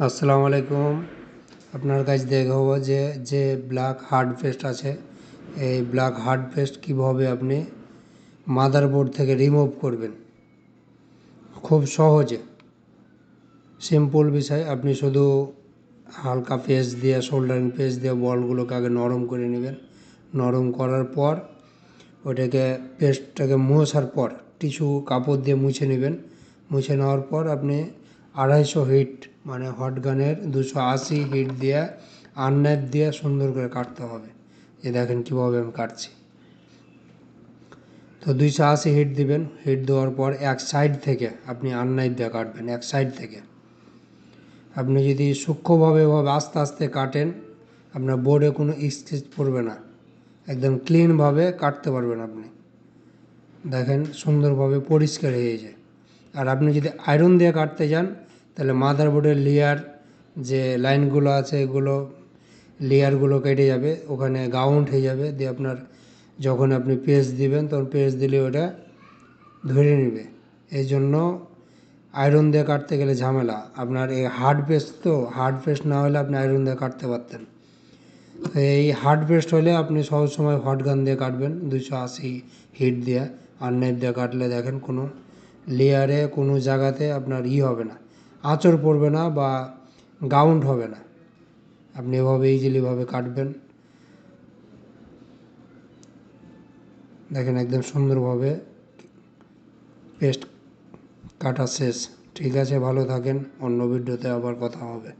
আসসালামু আলাইকুম। আপনার কাছে দেখাবো যে ব্ল্যাক হার্ড পেস্ট আছে, এই ব্ল্যাক হার্ড পেস্ট কীভাবে আপনি মাদারবোর্ড থেকে রিমুভ করবেন খুব সহজে। সিম্পল বিষয়, আপনি শুধু হালকা পেস্ট দিয়ে, সোল্ডারিং পেস্ট দিয়ে বলগুলোকে আগে নরম করে নেবেন। নরম করার পর ওটাকে পেস্টটাকে মোছার পর টিস্যু কাপড় দিয়ে মুছে নেবেন। মুছে নেওয়ার পর আপনি 250 হিট মানে হট গানের 280 হিট দিয়ে আননাইফ দিয়ে সুন্দর করে কাটতে হবে। এ দেখেন কীভাবে আমি কাটছি। তো 280 হিট দিবেন। হিট দেওয়ার পর এক সাইড থেকে আপনি আননাইফ দিয়ে কাটবেন। এক সাইড থেকে আপনি যদি সূক্ষ্মভাবে আস্তে আস্তে কাটেন, আপনার বোর্ডে কোনো স্কেচ পড়বে না, একদম ক্লিনভাবে কাটতে পারবেন আপনি। দেখেন সুন্দরভাবে পরিষ্কার হয়ে যায়। আর আপনি যদি আয়রন দিয়ে কাটতে যান তাহলে মাদারবোর্ডের লেয়ার যে লাইনগুলো আছে এগুলো লেয়ারগুলো কেটে যাবে, ওখানে গাউন্ড হয়ে যাবে। দিয়ে আপনার যখন আপনি পেস্ট দিবেন তখন পেস্ট দিলে ওটা ধরে নেবে। এই জন্য আয়রন দিয়ে কাটতে গেলে ঝামেলা। আপনার এই হার্ড পেস্ট, তো হার্ড পেস্ট না হলে আপনি আয়রন দিয়ে কাটতে পারতেন। তো এই হার্ড পেস্ট হলে আপনি সবসময় হট গান দিয়ে কাটবেন 280 হিট দিয়ে। আর নেট দিয়ে কাটলে দেখেন কোনো লেয়ারে কোনো জায়গাতে আপনার হবে না, আঁচড় পড়বে না বা গাউন্ড হবে না। আপনি এভাবে ইজিলিভাবে কাটবেন। দেখেন একদম সুন্দরভাবে পেস্ট কাটা শেষ। ঠিক আছে, ভালো থাকেন। অন্য ভিডিওতে আবার কথা হবে।